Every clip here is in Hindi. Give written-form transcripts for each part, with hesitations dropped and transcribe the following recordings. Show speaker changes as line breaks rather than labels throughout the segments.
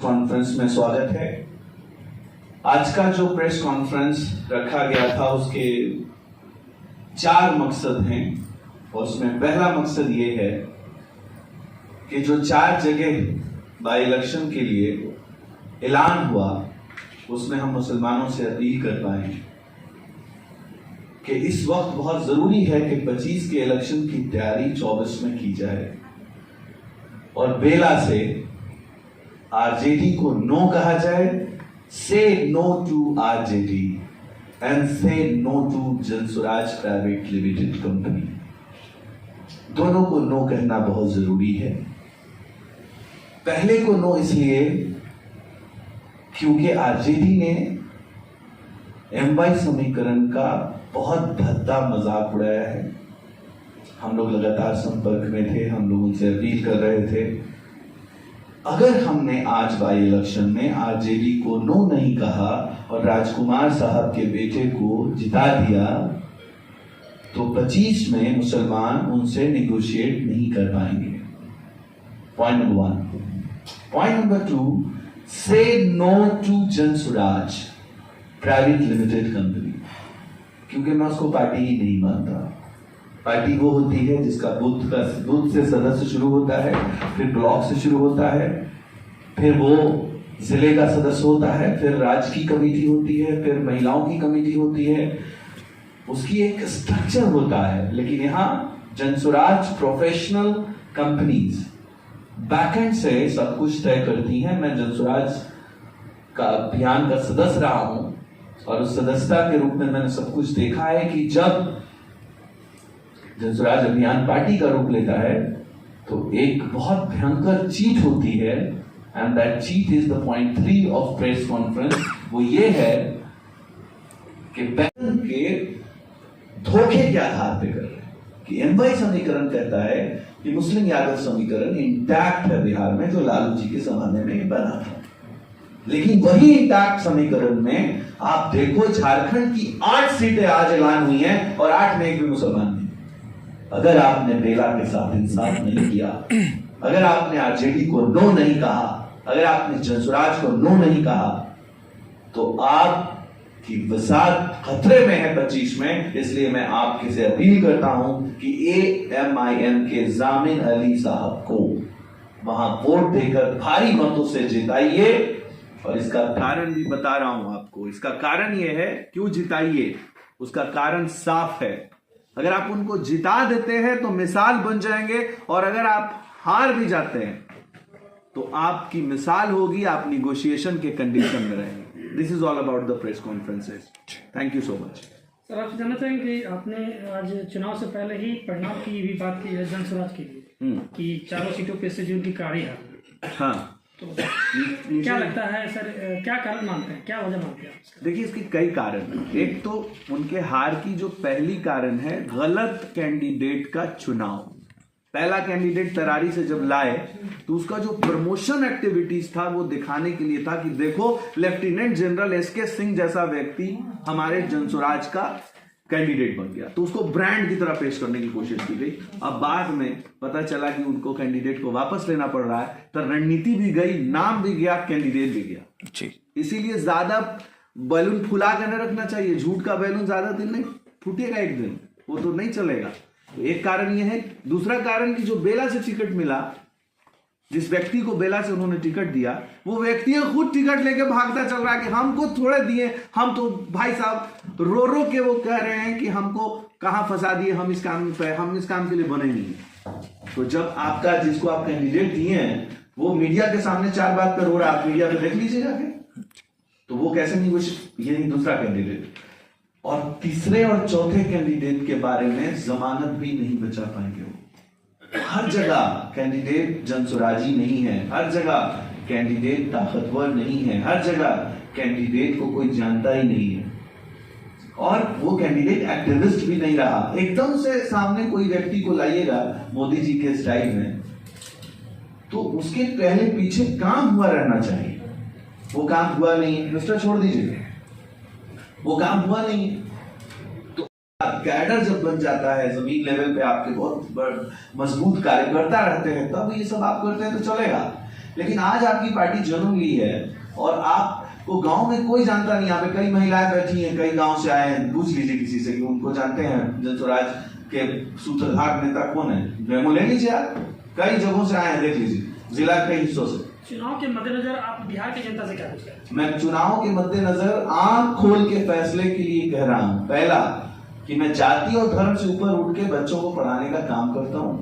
कॉन्फ्रेंस में स्वागत है। आज का जो प्रेस कॉन्फ्रेंस रखा गया था उसके 4 मकसद हैं और उसमें पहला मकसद ये है कि जो 4 जगह बाई इलेक्शन के लिए ऐलान हुआ उसमें हम मुसलमानों से अपील कर पाए कि इस वक्त बहुत जरूरी है कि 25 के इलेक्शन की तैयारी 24 में की जाए और बेला से आरजेडी को नो कहा जाए। Say no to RJD and say no to Jan Suraaj private limited company, दोनों को नो कहना बहुत जरूरी है। पहले को नो इसलिए क्योंकि आरजेडी ने एमवाई समीकरण का बहुत भद्दा मजाक उड़ाया है। हम लोग लगातार संपर्क में थे, हम लोग उनसे अपील कर रहे थे। अगर हमने आज बाई इलेक्शन में आरजेडी को नो नहीं कहा और राजकुमार साहब के बेटे को जिता दिया तो 25 में मुसलमान उनसे निगोशिएट नहीं कर पाएंगे। Point number 1। Point number 2, say no to Jan Suraaj private limited company, क्योंकि मैं उसको पार्टी ही नहीं मानता। पार्टी वो होती है जिसका बूथ से सदस्य शुरू होता है, फिर ब्लॉक से शुरू होता है, फिर वो जिले का सदस्य होता है, फिर राज्य की कमेटी होती है, फिर महिलाओं की कमेटी होती है, उसकी एक स्ट्रक्चर होता है। लेकिन यहाँ जनसुराज प्रोफेशनल कंपनीज बैकएंड से सब कुछ तय करती हैं। मैं जनसुराज का अभियान का सदस्य रहा हूं और उस सदस्यता के रूप में मैंने सब कुछ देखा है कि जब जनसुराज अभियान पार्टी का रूप लेता है तो एक बहुत भयंकर चीट होती है, and that cheat is the point 3 of press conference. वो ये है कि बैन के धोखे के आधार पे कर रहे हैं कि एमवाई समीकरण कहता है कि मुस्लिम यादव समीकरण इंटैक्ट है बिहार में, जो लालू जी के जमाने में बना था। लेकिन वही इंटैक्ट समीकरण में आप देखो झारखंड की 8 सीटें आज ऐलान हुई हैं और 8 में एक भी मुसलमान नहीं। अगर आपने बेला के साथ इंसाफ नहीं किया, अगर आपने आरजेडी को नो नहीं कहा, अगर आपने जनसुराज को नो नहीं कहा, तो आपकी वसात खतरे में है 25 में। इसलिए मैं आपके से अपील करता हूं कि AMIM के जामिन अली साहब को वहां वोट देकर भारी मतों से जिताइए। और इसका कारण भी बता रहा हूं आपको। इसका कारण यह है क्यों जिताइए, उसका कारण साफ है। अगर आप उनको जिता देते हैं तो मिसाल बन जाएंगे, और अगर आप हार भी जाते हैं तो आपकी मिसाल होगी, आप निगोशिएशन के कंडीशन में रहेंगे। This is all about the press conferences. Thank you so much.
Sir, आप जानना चाहेंगे कि आपने आज चुनाव से पहले ही परिणाम की भी बात की है जनसुराज के लिए कि 4 सीटों पे से जिनकी कारी है।
हाँ,
तो क्या लगता है सर, क्या कारण मानते हैं, क्या वजह मानते हैं?
देखिए, इसके कई कारण हैं। एक तो उनके हार की जो पहली कारण है गलत कैंडिडेट का चुनाव। पहला कैंडिडेट तरारी से जब लाए तो उसका जो प्रमोशन एक्टिविटीज था वो दिखाने के लिए था कि देखो लेफ्टिनेंट जनरल SK सिंह जैसा व्यक्ति हमारे जनसुराज का कैंडिडेट बन गया, तो उसको ब्रांड की तरह पेश करने की कोशिश की गई। अब बाद में पता चला कि उनको कैंडिडेट को वापस लेना पड़ रहा है, तो रणनीति भी गई, नाम भी गया, कैंडिडेट भी गया। इसीलिए ज्यादा बैलून फुला कर नहीं रखना चाहिए। झूठ का बैलून ज्यादा दिन नहीं फूटेगा, एक दिन वो तो नहीं चलेगा। तो एक कारण यह है। दूसरा कारण कि जो बेला से टिकट मिला, जिस व्यक्ति को बेला से उन्होंने टिकट दिया, वो व्यक्ति खुद टिकट लेके भागता चल रहा है कि हमको थोड़े दिए, हम तो भाई साहब रो रो के वो कह रहे हैं कि हमको कहां फंसा दिए, हम इस काम के लिए बने नहीं। तो जब आपका जिसको आप कैंडिडेट दिए हैं वो मीडिया के सामने 4 बात पर रो रहा है, आप मीडिया पे देख लीजिए जाके, तो वो कैसे नहीं, वो ये नहीं दूसरा कैंडिडेट। और तीसरे और चौथे कैंडिडेट के बारे में जमानत भी नहीं बचा पाएंगे। हर जगह कैंडिडेट जनसुराजी नहीं है, हर जगह कैंडिडेट ताकतवर नहीं है, हर जगह कैंडिडेट को कोई जानता ही नहीं है, और वो कैंडिडेट एक्टिविस्ट भी नहीं रहा। एकदम से सामने कोई व्यक्ति को लाइएगा मोदी जी के स्टाइल में, तो उसके पहले पीछे काम हुआ रहना चाहिए। वो काम हुआ नहीं, मिनिस्टर छोड़ दीजिए, वो काम हुआ नहीं। तो कैडर जब बन जाता है, जमीन लेवल पे आपके बहुत मजबूत कार्यकर्ता रहते हैं, तब ये सब आप करते हैं तो चलेगा। लेकिन आज आपकी पार्टी जन्म ली है और आपको गांव में कोई जानता नहीं। यहाँ पे कई महिलाएं बैठी हैं, कई गांव से आए हैं, पूछ लीजिए किसी से कि उनको जानते हैं जनस्वराज के सूत्रधार नेता कौन है, मेमो ले लीजिए आप, कई जगहों से आए हैं, देख लीजिए जिला के कई हिस्सों से।
चुनाव के मद्देनजर आप बिहार की जनता से क्या पूछते हैं? मैं
चुनाव के मद्देनजर आंख खोल के फैसले के लिए कह रहा हूं, पहला कि मैं जाति और धर्म से ऊपर उठ के बच्चों को पढ़ाने का काम करता हूं।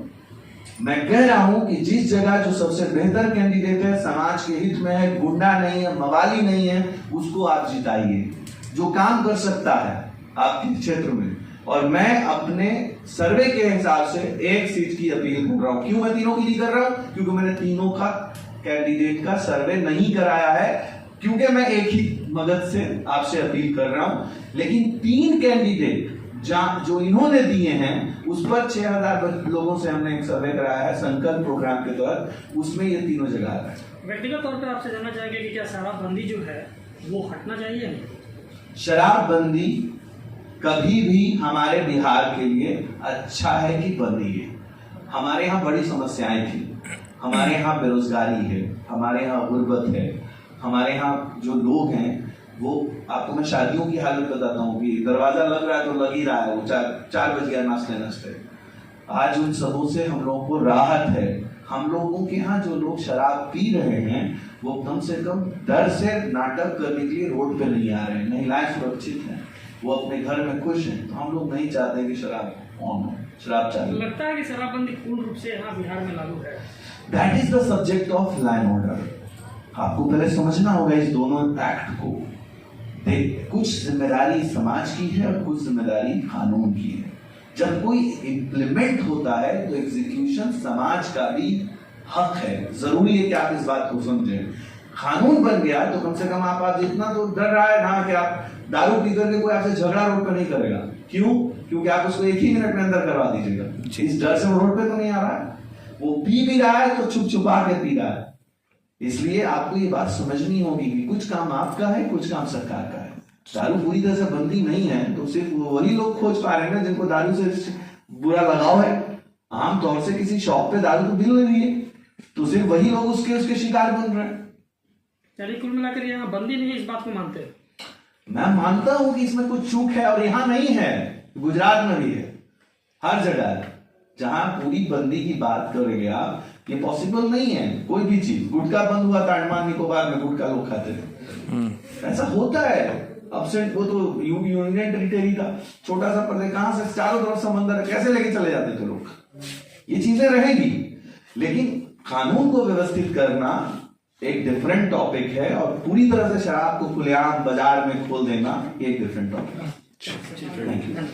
मैं कह रहा हूं कि जिस जगह जो सबसे बेहतर कैंडिडेट है, समाज के हित में है, गुंडा नहीं है, मवाली नहीं है, उसको आप जिताइए, जो काम कर सकता है आपके क्षेत्र में। और मैं अपने सर्वे के हिसाब से एक सीट की अपील कर रहा हूं। क्यों मैं तीनों की नहीं कर रहा हूं? क्योंकि मैंने तीनों का कैंडिडेट का सर्वे नहीं कराया है, क्योंकि मैं एक ही मदद से आपसे अपील कर रहा हूं। लेकिन 3 कैंडिडेट जो इन्होंने दिए हैं उस पर 6000 लोगों से हमने एक सर्वे कराया है संकल्प प्रोग्राम के तहत, उसमें ये तीनों जगह आ रहा है।
व्यक्तिगत तौर पर आपसे जानना चाहेंगे कि क्या शराबबंदी जो है वो हटना चाहिए?
शराबबंदी कभी भी हमारे बिहार के लिए अच्छा है कि बंदी है? हमारे यहाँ बड़ी समस्याएं थी, हमारे यहाँ बेरोजगारी है, हमारे यहाँ गुर्बत है, हमारे यहाँ जो लोग हैं वो, आपको मैं शादियों की हालत बताता हूँ कि दरवाजा लग रहा है तो लग ही रहा है, वो 4 बज गया नाचते नाचते। आज उन सबों से हम लोगों को राहत है। हम लोगों के यहाँ जो लोग शराब पी रहे हैं वो कम से कम डर से नाटक करने के लिए रोड पे नहीं आ रहे हैं, महिलाएं सुरक्षित हैं, वो अपने घर में खुश हैं। तो हम लोग नहीं चाहते कि शराब ऑन हो, शराब चालू।
लगता है कि शराबबंदी पूर्ण रूप से यहाँ बिहार में लागू है।
That is the subject of law and order. आपको पहले समझना होगा इस दोनों एक्ट को। कुछ जिम्मेदारी समाज की है और कुछ जिम्मेदारी कानून की है। जब कोई इंप्लीमेंट होता है तो एग्जीक्यूशन समाज का भी हक है। जरूरी है कि आप इस बात को समझें। कानून बन गया तो कम से कम आप इतना तो डर रहा है ना कि आप दारू पी करके कोई आपसे झगड़ा रोड पे नहीं करेगा। क्यों? क्योंकि आप उसको 1 ही मिनट में अंदर करवा दीजिएगा। इस डर से वो रोड पे तो नहीं आ रहा है, वो पी भी रहा है तो छुप छुपा के पी रहा है। इसलिए आपको ये बात समझनी होगी कि कुछ काम आपका है, कुछ काम सरकार का है। दारू पूरी तरह से बंदी नहीं है तो सिर्फ वही लोग खोज पा रहे हैं जिनको दारू से बुरा लगाव है। आमतौर से किसी शॉप पे दारू तो मिल रही है तो सिर्फ वही लोग उसके शिकार बन रहे हैं।
चलिए, कुल मिलाकर यहाँ बंदी नहीं है, इस बात को मानते हैं?
मैं मानता हूं कि इसमें कुछ चूक है और यहां नहीं है, गुजरात में भी है, हर जगह है। जहां पूरी बंदी की बात करेंगे आप, ये पॉसिबल नहीं है। कोई भी चीज, गुटखा बंद हुआ था अंडमान निकोबार में, गुटखा लोग खाते थे, ऐसा होता है। अब से वो तो यूनियन टेरिटरी था, छोटा सा प्रदेश, कहां से चारों तरफ समंदर, कैसे लेके चले जाते थे लोग। ये चीजें रहेगी, लेकिन कानून को व्यवस्थित करना एक डिफरेंट टॉपिक है और पूरी तरह से शराब को खुलेआम बाजार में खोल देना एक डिफरेंट टॉपिक है। Thank you.